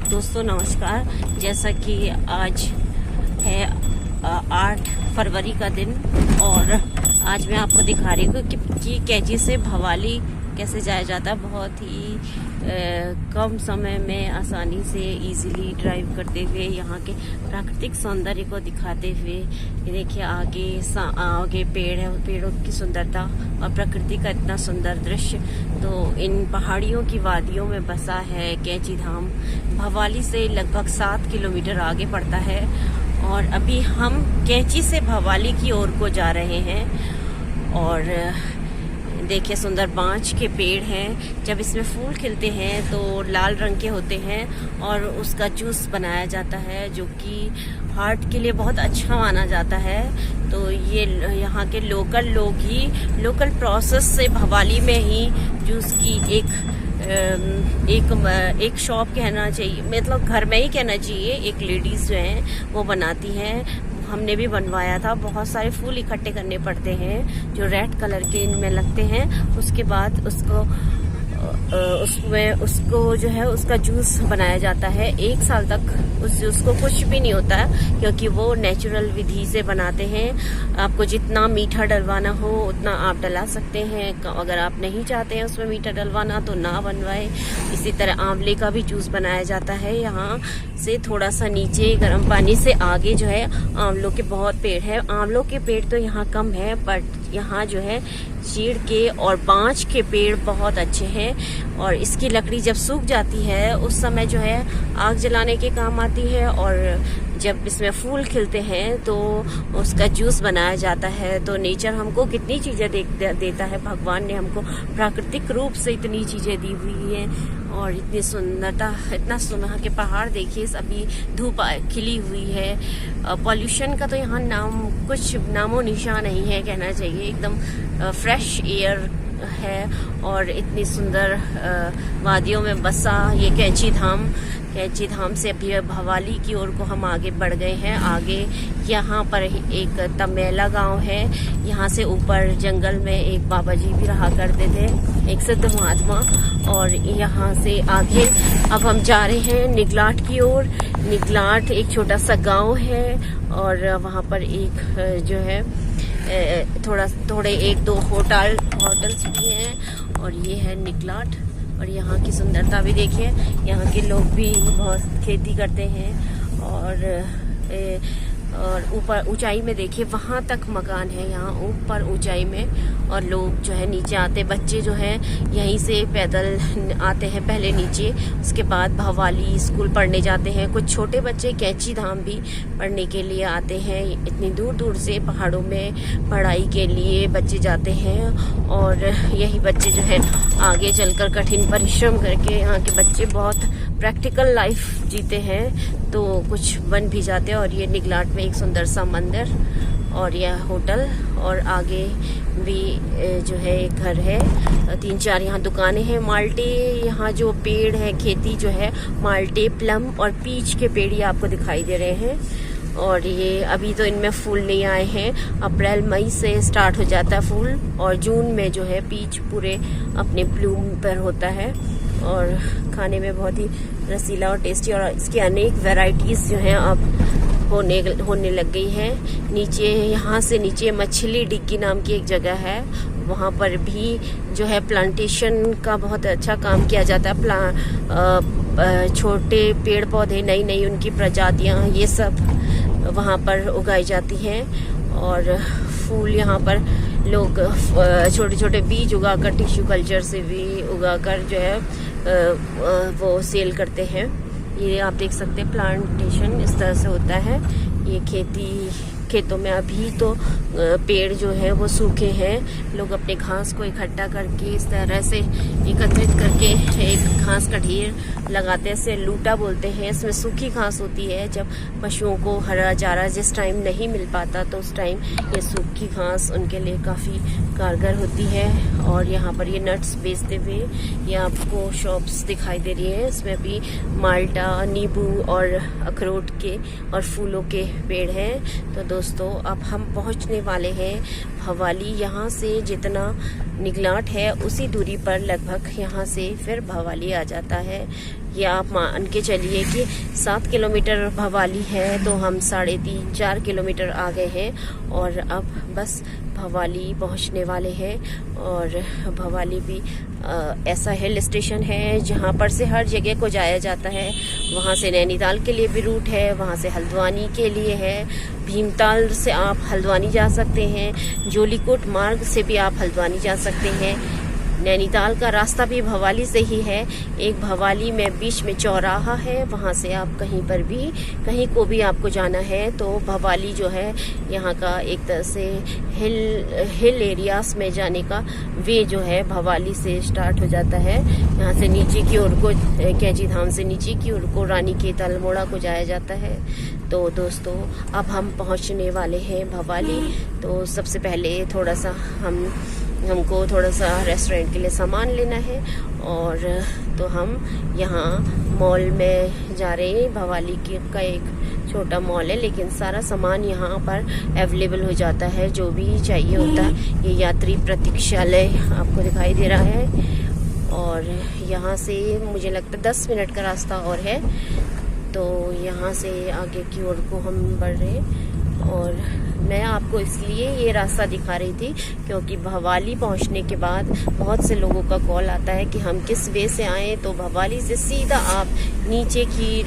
दोस्तों नमस्कार। जैसा कि आज है 8 फरवरी का दिन और आज मैं आपको दिखा रही हूँ कि कैंची से भवाली कैसे जाया जाता है। बहुत ही कम समय में आसानी से इजीली ड्राइव करते हुए यहाँ के प्राकृतिक सौंदर्य को दिखाते हुए। ये देखिए आगे पेड़ है, पेड़ों की सुंदरता और प्रकृति का इतना सुंदर दृश्य। तो इन पहाड़ियों की वादियों में बसा है कैंची धाम। भवाली से लगभग 7 किलोमीटर आगे पड़ता है और अभी हम कैंची से भवाली की ओर को जा रहे हैं। और देखिए सुंदर बांज के पेड़ हैं। जब इसमें फूल खिलते हैं तो लाल रंग के होते हैं और उसका जूस बनाया जाता है जो कि हार्ट के लिए बहुत अच्छा माना जाता है। तो ये यहाँ के लोकल लोग ही लोकल प्रोसेस से भवाली में ही जूस की एक शॉप कहना चाहिए, मतलब घर में ही कहना चाहिए, एक लेडीज जो हैं वो बनाती हैं। हमने भी बनवाया था। बहुत सारे फूल इकट्ठे करने पड़ते हैं जो रेड कलर के इनमें लगते हैं। उसके बाद उसको जो है उसका जूस बनाया जाता है। 1 साल तक उस जूस को कुछ भी नहीं होता है क्योंकि वो नेचुरल विधि से बनाते हैं। आपको जितना मीठा डलवाना हो उतना आप डला सकते हैं। अगर आप नहीं चाहते हैं उसमें मीठा डलवाना तो ना बनवाए। इसी तरह आंवले का भी जूस बनाया जाता है। यहाँ से थोड़ा सा नीचे गर्म पानी से आगे जो है आंवलों के बहुत पेड़ है। आंवलों के पेड़ तो यहाँ कम है बट यहाँ जो है चीड़ के और बांज के पेड़ बहुत अच्छे हैं। और इसकी लकड़ी जब सूख जाती है उस समय जो है आग जलाने के काम आती है और जब इसमें फूल खिलते हैं तो उसका जूस बनाया जाता है। तो नेचर हमको कितनी चीज़ें देता है। भगवान ने हमको प्राकृतिक रूप से इतनी चीज़ें दी हुई हैं और इतनी सुंदरता, इतना सुनह के पहाड़ देखिए। अभी धूप खिली हुई है। पॉल्यूशन का तो यहाँ कुछ नामो निशान नहीं है कहना चाहिए। एकदम फ्रेश एयर है और इतनी सुंदर वादियों में बसा ये कैंची धाम से अभी भवाली की ओर को हम आगे बढ़ गए हैं। आगे यहाँ पर एक तमेला गांव है। यहाँ से ऊपर जंगल में एक बाबा जी भी रहा करते थे, एक सिद्ध महात्मा। और यहाँ से आगे अब हम जा रहे हैं निगलाट की ओर। निगलाट एक छोटा सा गांव है और वहाँ पर एक जो है थोड़े 1-2 होटल्स भी हैं और ये है निगलाट। और यहाँ की सुंदरता भी देखिए। यहाँ के लोग भी बहुत खेती करते हैं और ऊपर ऊंचाई में देखिए वहाँ तक मकान है यहाँ ऊपर ऊंचाई में। और लोग जो है नीचे आते, बच्चे जो हैं यहीं से पैदल आते हैं पहले नीचे, उसके बाद भवाली स्कूल पढ़ने जाते हैं। कुछ छोटे बच्चे कैंची धाम भी पढ़ने के लिए आते हैं। इतनी दूर दूर से पहाड़ों में पढ़ाई के लिए बच्चे जाते हैं और यही बच्चे जो है आगे चलकर कठिन परिश्रम करके यहाँ के बच्चे बहुत प्रैक्टिकल लाइफ जीते हैं तो कुछ बन भी जाते हैं। और ये निगलाट में एक सुंदर सा मंदिर और यह होटल और आगे भी जो है एक घर है। 3-4 यहाँ दुकानें हैं। माल्टे यहाँ जो पेड़ है, खेती जो है माल्टे, प्लम और पीच के पेड़ ये आपको दिखाई दे रहे हैं। और ये अभी तो इनमें फूल नहीं आए हैं। अप्रैल मई से स्टार्ट हो जाता है फूल और जून में जो है पीच पूरे अपने ब्लूम पर होता है और खाने में बहुत ही रसीला और टेस्टी। और इसकी अनेक वैरायटीज जो हैं अब होने लग गई हैं। नीचे यहाँ से नीचे मछली डिग्गी नाम की एक जगह है, वहाँ पर भी जो है प्लांटेशन का बहुत अच्छा काम किया जाता है। छोटे पेड़ पौधे, नई उनकी प्रजातियाँ ये सब वहाँ पर उगाई जाती हैं। और फूल यहाँ पर लोग छोटे छोटे बीज उगाकर टिश्यू कल्चर से भी उगाकर जो है वो सेल करते हैं। ये आप देख सकते हैं प्लांटेशन इस तरह से होता है। ये खेतों में अभी तो पेड़ जो है वो सूखे हैं। लोग अपने घास को इकट्ठा करके इस तरह से एकत्रित करके एक घास का ढेर लगाते हैं। इसे लूटा बोलते हैं। इसमें सूखी घास होती है। जब पशुओं को हरा चारा जिस टाइम नहीं मिल पाता तो उस टाइम ये सूखी घास उनके लिए काफ़ी कारगर होती है। और यहाँ पर ये नट्स बेचते हुए ये आपको शॉप्स दिखाई दे रही है। इसमें भी माल्टा, नींबू और अखरोट के और फूलों के पेड़ हैं। तो दोस्तों अब हम पहुँचने वाले हैं भवाली। यहाँ से जितना निगलाट है उसी दूरी पर लगभग यहाँ से फिर भवाली आ जाता है। ये आप मान के चलिए कि 7 किलोमीटर भवाली है, तो हम 3.5-4 किलोमीटर आ गए हैं और अब बस भवाली पहुंचने वाले हैं। और भवाली भी ऐसा हिल स्टेशन है जहां पर से हर जगह को जाया जाता है। वहां से नैनीताल के लिए भी रूट है, वहां से हल्द्वानी के लिए है, भीमताल से आप हल्द्वानी जा सकते हैं, जोलीकोट मार्ग से भी आप हल्द्वानी जा सकते हैं। नैनीताल का रास्ता भी भवाली से ही है। एक भवाली में बीच में चौराहा है, वहाँ से आप कहीं को भी आपको जाना है तो भवाली जो है यहाँ का एक तरह से हिल एरियाज में जाने का वे जो है भवाली से स्टार्ट हो जाता है। यहाँ से नीचे की ओर को कैची धाम से नीचे की ओर को रानीखेत अल्मोड़ा को जाया जाता है। तो दोस्तों अब हम पहुँचने वाले हैं भवाली। तो सबसे पहले हमको थोड़ा सा रेस्टोरेंट के लिए सामान लेना है और तो हम यहाँ मॉल में जा रहे हैं। भवाली का एक छोटा मॉल है, लेकिन सारा सामान यहाँ पर अवेलेबल हो जाता है जो भी चाहिए होता है। ये यात्री प्रतीक्षालय आपको दिखाई दे रहा है और यहाँ से मुझे लगता है 10 मिनट का रास्ता और है। तो यहाँ से आगे की ओर को हम बढ़ रहे हैं और मैं आपको इसलिए ये रास्ता दिखा रही थी क्योंकि भवाली पहुंचने के बाद बहुत से लोगों का कॉल आता है कि हम किस वे से आएँ। तो भवाली से सीधा आप नीचे की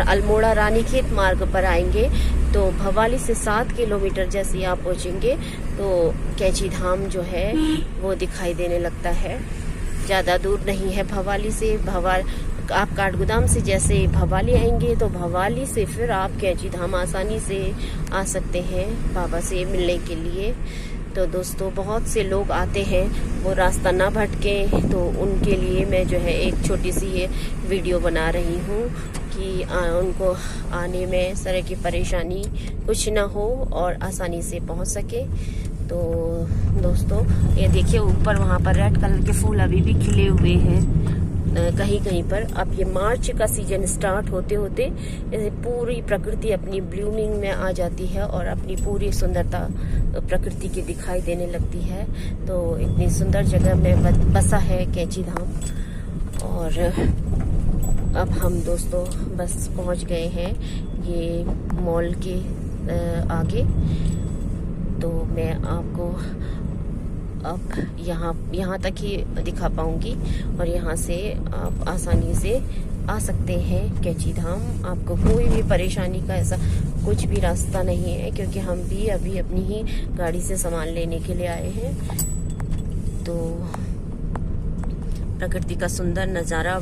अल्मोड़ा रानीखेत मार्ग पर आएंगे तो भवाली से 7 किलोमीटर जैसे आप पहुंचेंगे तो कैची धाम जो है वो दिखाई देने लगता है। ज़्यादा दूर नहीं है भवाली से। आप काठगोदाम से जैसे भवाली आएंगे तो भवाली से फिर आप कैची धाम आसानी से आ सकते हैं बाबा से मिलने के लिए। तो दोस्तों बहुत से लोग आते हैं, वो रास्ता ना भटकें, तो उनके लिए मैं जो है एक छोटी सी ये वीडियो बना रही हूँ कि उनको आने में इस तरह की परेशानी कुछ ना हो और आसानी से पहुँच सके। तो दोस्तों ये देखिए ऊपर वहाँ पर रेड कलर के फूल अभी भी खिले हुए हैं कहीं कहीं पर। अब ये मार्च का सीजन स्टार्ट होते होते पूरी प्रकृति अपनी ब्लूमिंग में आ जाती है और अपनी पूरी सुंदरता प्रकृति की दिखाई देने लगती है। तो इतनी सुंदर जगह में बसा है कैची धाम। और अब हम दोस्तों बस पहुंच गए हैं ये मॉल के आगे। तो मैं आपको अब यहाँ तक ही दिखा पाऊंगी और यहाँ से आप आसानी से आ सकते हैं कैची धाम। आपको कोई भी परेशानी का ऐसा कुछ भी रास्ता नहीं है क्योंकि हम भी अभी अपनी ही गाड़ी से सामान लेने के लिए आए हैं। तो प्रकृति का सुंदर नज़ारा।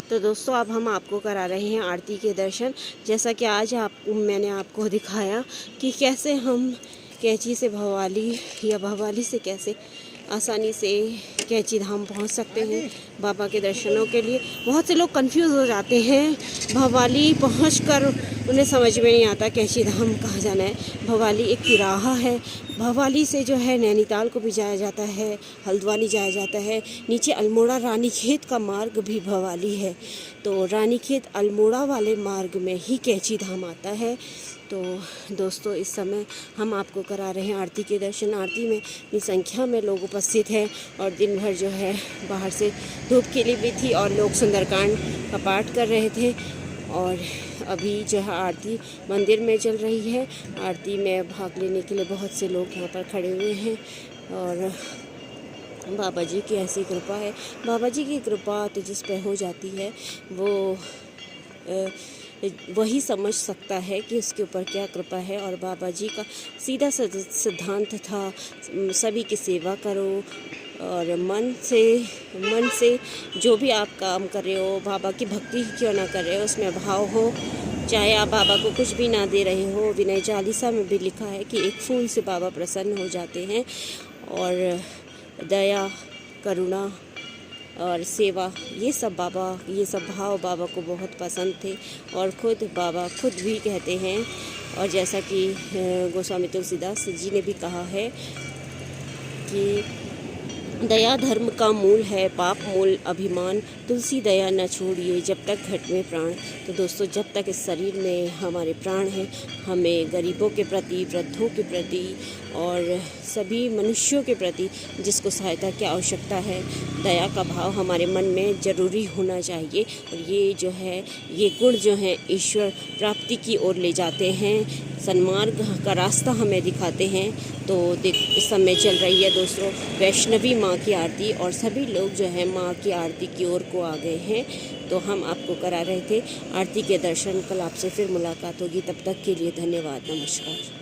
तो दोस्तों अब हम आपको करा रहे हैं आरती के दर्शन। जैसा कि आज मैंने आपको दिखाया कि कैसे हम कैची से भवाली या भवाली से कैसे आसानी से कैची धाम पहुंच सकते हैं बाबा के दर्शनों के लिए। बहुत से लोग कंफ्यूज हो जाते हैं, भवाली पहुंचकर उन्हें समझ में नहीं आता कैची धाम कहाँ जाना है। भवाली एक तिराहा है, भवाली से जो है नैनीताल को भी जाया जाता है, हल्द्वानी जाया जाता है, नीचे अल्मोड़ा रानीखेत का मार्ग भी भवाली है। तो रानीखेत अल्मोड़ा वाले मार्ग में ही कैची धाम आता है। तो दोस्तों इस समय हम आपको करा रहे हैं आरती के दर्शन। आरती में इतनी संख्या में लोग उपस्थित हैं और दिन भर जो है बाहर से धूप खिली भी थी और लोग सुंदरकांड का पाठ कर रहे थे। और अभी जो है आरती मंदिर में चल रही है। आरती में भाग लेने के लिए बहुत से लोग यहाँ पर खड़े हुए हैं और बाबा जी की ऐसी कृपा है। बाबा जी की कृपा तो जिस पर हो जाती है वो वही समझ सकता है कि उसके ऊपर क्या कृपा है। और बाबा जी का सीधा सिद्धांत था सभी की सेवा करो और मन से जो भी आप काम कर रहे हो, बाबा की भक्ति क्यों ना कर रहे हो, उसमें भाव हो। चाहे आप बाबा को कुछ भी ना दे रहे हो। विनय चालीसा में भी लिखा है कि एक फूल से बाबा प्रसन्न हो जाते हैं। और दया, करुणा और सेवा, ये सब भाव बाबा को बहुत पसंद थे। और बाबा खुद भी कहते हैं, और जैसा कि गोस्वामी तुलसीदास जी ने भी कहा है कि दया धर्म का मूल है, पाप मूल अभिमान, तुलसी दया न छोड़िए जब तक घट में प्राण। तो दोस्तों, जब तक इस शरीर में हमारे प्राण हैं, हमें गरीबों के प्रति, वृद्धों के प्रति और सभी मनुष्यों के प्रति जिसको सहायता की आवश्यकता है, दया का भाव हमारे मन में ज़रूरी होना चाहिए। और ये जो है, ये गुण जो हैं ईश्वर प्राप्ति की ओर ले जाते हैं, सन्मार्ग का रास्ता हमें दिखाते हैं। तो इस समय चल रही है दोस्तों वैष्णवी माँ की आरती, और सभी लोग जो है माँ की आरती की ओर को आ गए हैं। तो हम आपको करा रहे थे आरती के दर्शन। कल आपसे फिर मुलाकात होगी, तब तक के लिए धन्यवाद, नमस्कार।